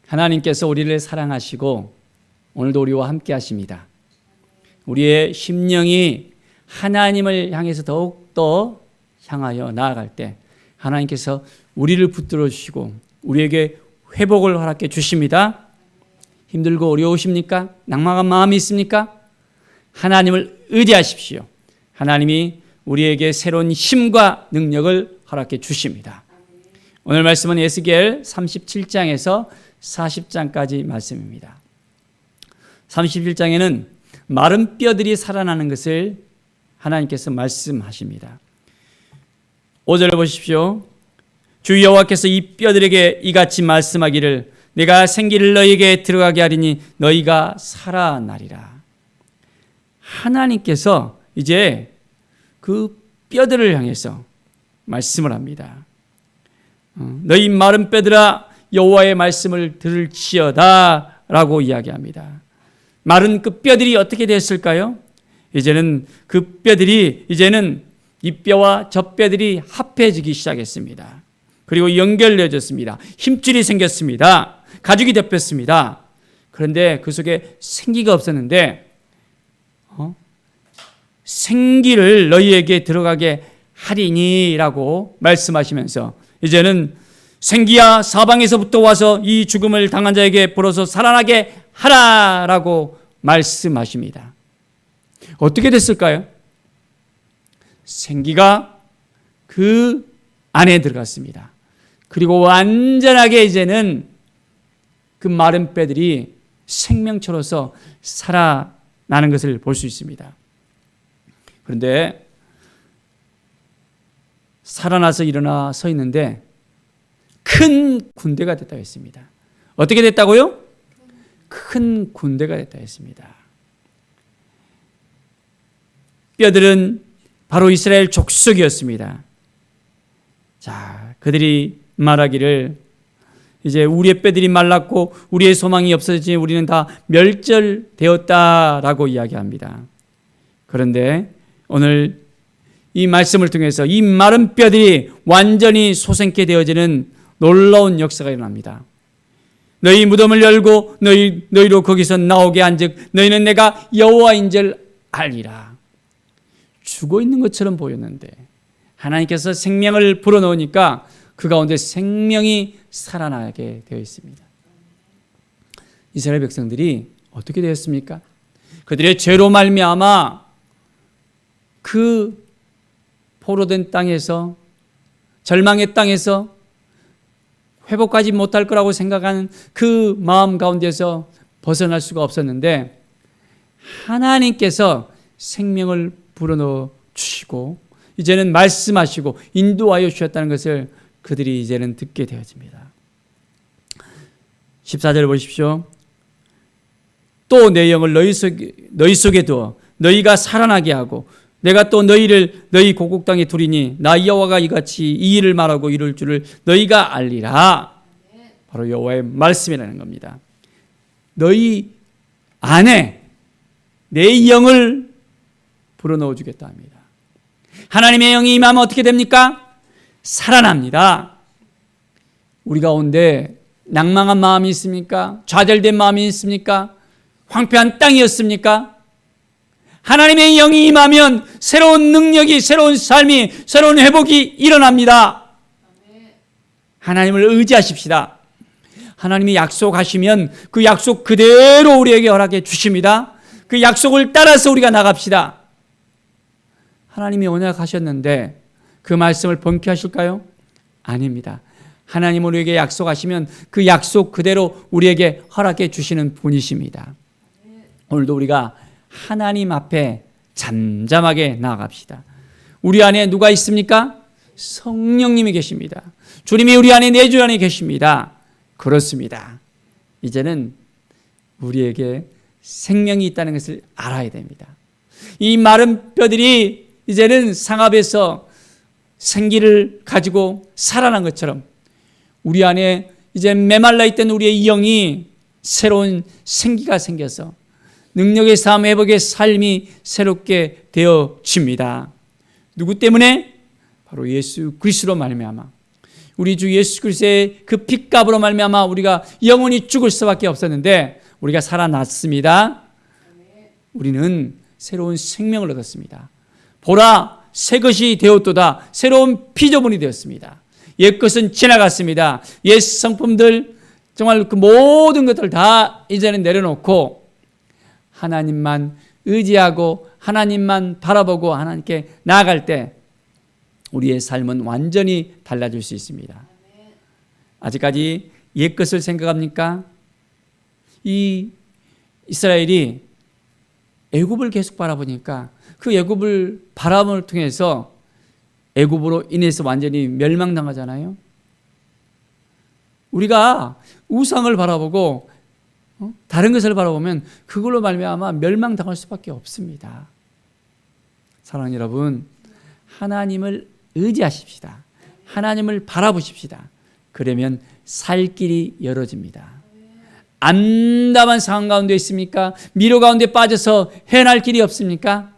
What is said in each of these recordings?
하나님께서 우리를 사랑하시고 오늘도 우리와 함께 하십니다. 우리의 심령이 하나님을 향해서 더욱더 향하여 나아갈 때 하나님께서 우리를 붙들어 주시고 우리에게 회복을 허락해 주십니다. 힘들고 어려우십니까? 낭망한 마음이 있습니까? 하나님을 의지하십시오. 하나님이 우리에게 새로운 힘과 능력을 허락해 주십니다. 오늘 말씀은 에스겔 37장에서 40장까지 말씀입니다. 37장에는 마른 뼈들이 살아나는 것을 하나님께서 말씀하십니다. 5절을 보십시오. 주 여호와께서 이 뼈들에게 이같이 말씀하기를 내가 생기를 너희에게 들어가게 하리니 너희가 살아나리라. 하나님께서 이제 그 뼈들을 향해서 말씀을 합니다. 너희 마른 뼈들아 여호와의 말씀을 들을지어다 라고 이야기합니다. 마른 그 뼈들이 어떻게 됐을까요? 이제는 그 뼈들이 이 뼈와 저 뼈들이 합해지기 시작했습니다. 그리고 연결되어졌습니다. 힘줄이 생겼습니다. 가죽이 덮였습니다. 그런데 그 속에 생기가 없었는데 생기를 너희에게 들어가게 하리니라고 말씀하시면서 이제는 생기야 사방에서부터 와서 이 죽음을 당한 자에게 불어서 살아나게 하라라고 말씀하십니다. 어떻게 됐을까요? 생기가 그 안에 들어갔습니다. 그리고 완전하게 이제는 그 마른 뼈들이 생명체로서 살아나는 것을 볼 수 있습니다. 그런데 살아나서 일어나 서 있는데 큰 군대가 됐다고 했습니다. 어떻게 됐다고요? 큰 군대가 됐다고 했습니다. 뼈들은 바로 이스라엘 족속이었습니다. 자, 그들이 말하기를 이제 우리의 뼈들이 말랐고 우리의 소망이 없어지니 우리는 다 멸절되었다라고 이야기합니다. 그런데 오늘 이 말씀을 통해서 이 마른 뼈들이 완전히 솟생케 되어지는 놀라운 역사가 일어납니다. 너희 무덤을 열고 너희로 거기서 나오게 한즉 너희는 내가 여호와인 줄 알리라. 죽어 있는 것처럼 보였는데 하나님께서 생명을 불어넣으니까 그 가운데 생명이 살아나게 되어 있습니다. 이스라엘 백성들이 어떻게 되었습니까? 그들의 죄로 말미암아 그 포로된 땅에서 절망의 땅에서 회복하지 못할 거라고 생각하는 그 마음 가운데서 벗어날 수가 없었는데 하나님께서 생명을 불어넣어 주시고 이제는 말씀하시고 인도하여 주셨다는 것을 그들이 이제는 듣게 되어집니다. 14절 보십시오. 또 내 영을 너희 속에 두어 너희가 살아나게 하고 내가 또 너희를 너희 고국 땅에 두리니 나 여호와가 이같이 이 일을 말하고 이룰 줄을 너희가 알리라. 바로 여호와의 말씀이라는 겁니다. 너희 안에 내 영을 불어넣어 주겠다 합니다. 하나님의 영이 임하면 어떻게 됩니까? 살아납니다. 우리 가운데 낭망한 마음이 있습니까? 좌절된 마음이 있습니까? 황폐한 땅이었습니까? 하나님의 영이 임하면 새로운 능력이, 새로운 삶이, 새로운 회복이 일어납니다. 하나님을 의지하십시다. 하나님이 약속하시면 그 약속 그대로 우리에게 허락해 주십니다. 그 약속을 따라서 우리가 나갑시다. 하나님이 언약하셨는데 그 말씀을 번개하실까요? 아닙니다. 하나님 우리에게 약속하시면 그 약속 그대로 우리에게 허락해 주시는 분이십니다. 오늘도 우리가 하나님 앞에 잠잠하게 나아갑시다. 우리 안에 누가 있습니까? 성령님이 계십니다. 주님이 우리 안에 내주 안에 계십니다. 그렇습니다. 이제는 우리에게 생명이 있다는 것을 알아야 됩니다. 이 마른 뼈들이 이제는 상합에서 생기를 가지고 살아난 것처럼 우리 안에 이제 메말라 있던 우리의 영이 새로운 생기가 생겨서 능력의 삶, 회복의 삶이 새롭게 되어집니다. 누구 때문에? 바로 예수 그리스도로 말미암아 우리 주 예수 그리스도의 그 핏값으로 말미암아 우리가 영원히 죽을 수밖에 없었는데 우리가 살아났습니다. 우리는 새로운 생명을 얻었습니다. 보라, 새 것이 되었도다. 새로운 피조물이 되었습니다. 옛 것은 지나갔습니다. 옛 성품들, 정말 그 모든 것들 다 이제는 내려놓고 하나님만 의지하고 하나님만 바라보고 하나님께 나아갈 때 우리의 삶은 완전히 달라질 수 있습니다. 아직까지 옛 것을 생각합니까? 이 이스라엘이 애굽을 계속 바라보니까 그 애굽을 바람을 통해서 애굽으로 인해서 완전히 멸망당하잖아요. 우리가 우상을 바라보고 다른 것을 바라보면 그걸로 말미암아 멸망당할 수밖에 없습니다. 사랑하는 여러분, 하나님을 의지하십시다. 하나님을 바라보십시다. 그러면 살 길이 열어집니다. 암담한 상황 가운데 있습니까? 미로 가운데 빠져서 헤어날 길이 없습니까?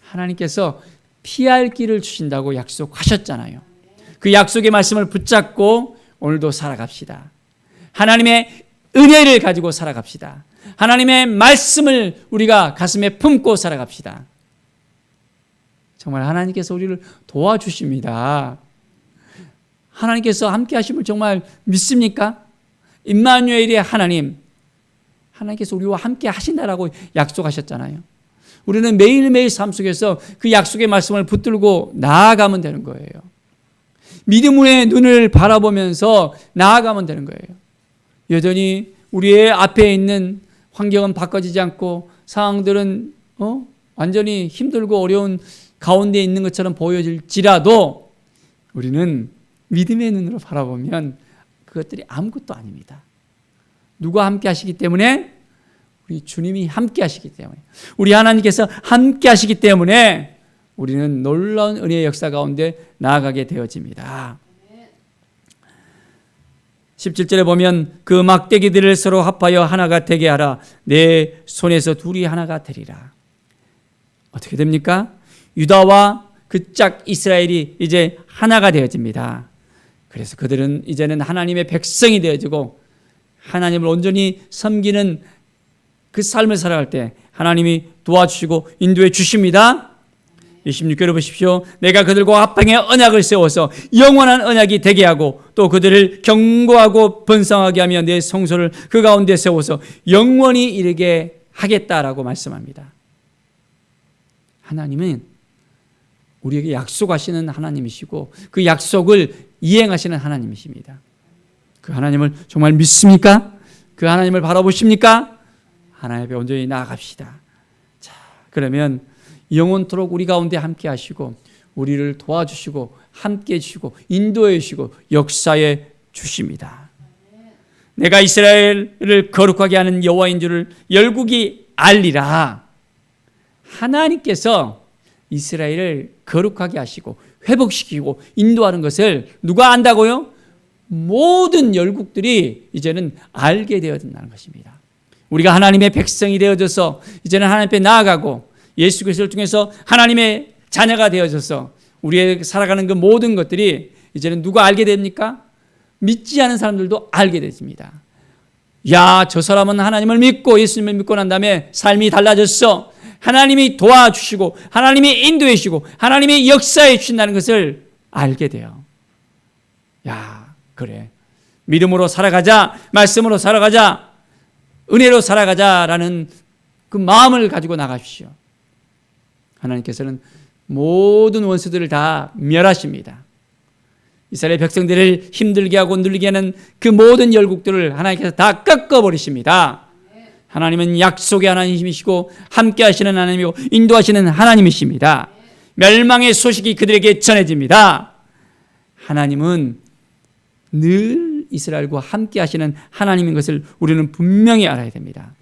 하나님께서 피할 길을 주신다고 약속하셨잖아요. 그 약속의 말씀을 붙잡고 오늘도 살아갑시다. 하나님의 은혜를 가지고 살아갑시다. 하나님의 말씀을 우리가 가슴에 품고 살아갑시다. 정말 하나님께서 우리를 도와주십니다. 하나님께서 함께 하심을 정말 믿습니까? 임마누엘의 하나님께서 우리와 함께 하신다라고 약속하셨잖아요. 우리는 매일매일 삶 속에서 그 약속의 말씀을 붙들고 나아가면 되는 거예요. 믿음의 눈을 바라보면서 나아가면 되는 거예요. 여전히 우리의 앞에 있는 환경은 바꿔지지 않고 상황들은 완전히 힘들고 어려운 가운데 있는 것처럼 보여질지라도 우리는 믿음의 눈으로 바라보면 그것들이 아무것도 아닙니다. 누가 함께 하시기 때문에? 우리 주님이 함께 하시기 때문에, 우리 하나님께서 함께 하시기 때문에 우리는 놀라운 은혜의 역사 가운데 나아가게 되어집니다. 17절에 보면 그 막대기들을 서로 합하여 하나가 되게 하라. 내 손에서 둘이 하나가 되리라. 어떻게 됩니까? 유다와 그 짝 이스라엘이 이제 하나가 되어집니다. 그래서 그들은 이제는 하나님의 백성이 되어지고 하나님을 온전히 섬기는 그 삶을 살아갈 때 하나님이 도와주시고 인도해 주십니다. 26절을 보십시오. 내가 그들과 합방의 언약을 세워서 영원한 언약이 되게 하고 또 그들을 견고하고 번성하게 하며 내 성소를 그 가운데 세워서 영원히 이르게 하겠다라고 말씀합니다. 하나님은 우리에게 약속하시는 하나님이시고 그 약속을 이행하시는 하나님이십니다. 그 하나님을 정말 믿습니까? 그 하나님을 바라보십니까? 하나님 앞에 온전히 나아갑시다. 자, 그러면 영원토록 우리 가운데 함께 하시고 우리를 도와주시고 함께 해주시고 인도해 주시고 역사해 주십니다. 내가 이스라엘을 거룩하게 하는 여호와인 줄을 열국이 알리라. 하나님께서 이스라엘을 거룩하게 하시고 회복시키고 인도하는 것을 누가 안다고요? 모든 열국들이 이제는 알게 되어진다는 것입니다. 우리가 하나님의 백성이 되어져서 이제는 하나님 앞에 나아가고 예수 그리스도를 통해서 하나님의 자녀가 되어져서 우리의 살아가는 그 모든 것들이 이제는 누가 알게 됩니까? 믿지 않은 사람들도 알게 됩니다. 야, 저 사람은 하나님을 믿고 예수님을 믿고 난 다음에 삶이 달라졌어. 하나님이 도와주시고 하나님이 인도해 주시고 하나님이 역사해 주신다는 것을 알게 돼요. 야, 그래. 믿음으로 살아가자. 말씀으로 살아가자. 은혜로 살아가자라는 그 마음을 가지고 나가십시오. 하나님께서는 모든 원수들을 다 멸하십니다. 이스라엘 백성들을 힘들게 하고 눌리게 하는 그 모든 열국들을 하나님께서 다 꺾어버리십니다. 하나님은 약속의 하나님이시고 함께 하시는 하나님이고 인도하시는 하나님이십니다. 멸망의 소식이 그들에게 전해집니다. 하나님은 늘 이스라엘과 함께 하시는 하나님인 것을 우리는 분명히 알아야 됩니다.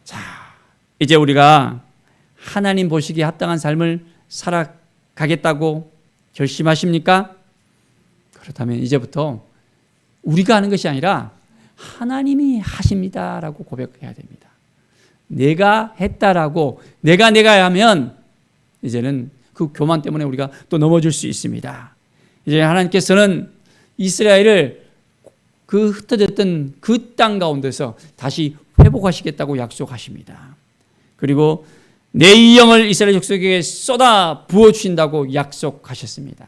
자, 이제 우리가 하나님 보시기에 합당한 삶을 살아가겠다고 결심하십니까? 그렇다면 이제부터 우리가 하는 것이 아니라 하나님이 하십니다라고 고백해야 됩니다. 내가 했다라고 내가 하면 이제는 그 교만 때문에 우리가 또 넘어질 수 있습니다. 이제 하나님께서는 이스라엘을 그 흩어졌던 그 땅 가운데서 다시 회복하시겠다고 약속하십니다. 그리고 내 이 영을 이스라엘 족속에게 쏟아 부어주신다고 약속하셨습니다.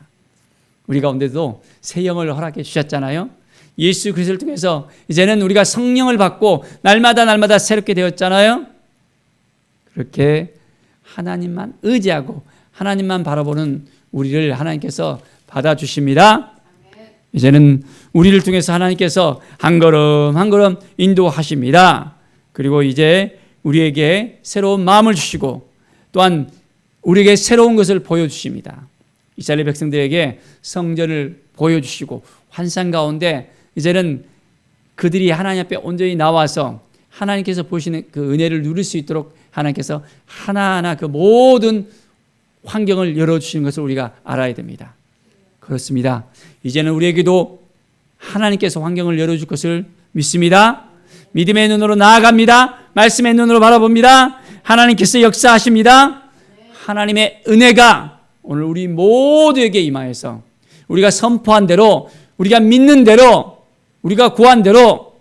우리 가운데도 새 영을 허락해 주셨잖아요. 예수 그리스도를 통해서 이제는 우리가 성령을 받고 날마다 새롭게 되었잖아요. 그렇게 하나님만 의지하고 하나님만 바라보는 우리를 하나님께서 받아주십니다. 이제는 우리를 통해서 하나님께서 한 걸음 한 걸음 인도하십니다. 그리고 이제 우리에게 새로운 마음을 주시고 또한 우리에게 새로운 것을 보여주십니다. 이스라엘 백성들에게 성전을 보여주시고 환상 가운데 이제는 그들이 하나님 앞에 온전히 나와서 하나님께서 보시는 그 은혜를 누릴 수 있도록 하나님께서 하나하나 그 모든 환경을 열어주시는 것을 우리가 알아야 됩니다. 그렇습니다. 이제는 우리에게도 하나님께서 환경을 열어줄 것을 믿습니다. 믿음의 눈으로 나아갑니다. 말씀의 눈으로 바라봅니다. 하나님께서 역사하십니다. 하나님의 은혜가 오늘 우리 모두에게 임하여서 우리가 선포한 대로, 우리가 믿는 대로, 우리가 구한 대로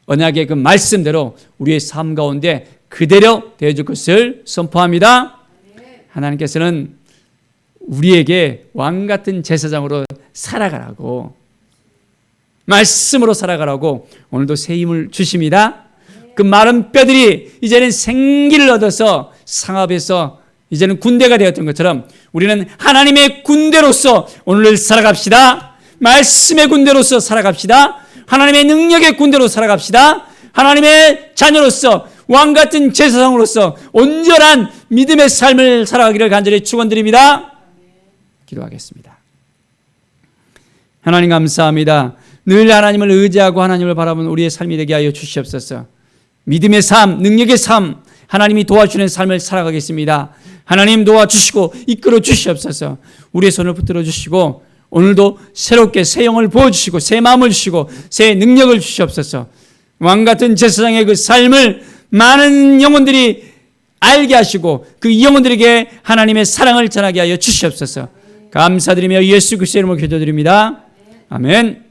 언약의 그 말씀대로 우리의 삶 가운데 그대로 되어줄 것을 선포합니다. 하나님께서는 우리에게 왕같은 제사장으로 살아가라고, 말씀으로 살아가라고 오늘도 새 힘을 주십니다. 그 마른 뼈들이 이제는 생기를 얻어서 상합해서 이제는 군대가 되었던 것처럼 우리는 하나님의 군대로서 오늘을 살아갑시다. 말씀의 군대로서 살아갑시다. 하나님의 능력의 군대로 살아갑시다. 하나님의 자녀로서 왕같은 제사장으로서 온전한 믿음의 삶을 살아가기를 간절히 축원드립니다. 기도하겠습니다. 하나님 감사합니다. 늘 하나님을 의지하고 하나님을 바라보는 우리의 삶이 되게 하여 주시옵소서. 믿음의 삶, 능력의 삶, 하나님이 도와주는 삶을 살아가겠습니다. 하나님 도와주시고 이끌어 주시옵소서. 우리의 손을 붙들어 주시고 오늘도 새롭게 새 영을 부어주시고 새 마음을 주시고 새 능력을 주시옵소서. 왕같은 제사장의 그 삶을 많은 영혼들이 알게 하시고 그 영혼들에게 하나님의 사랑을 전하게 하여 주시옵소서. 감사드리며 예수 그리스도의 이름으로 기도드립니다. 아멘.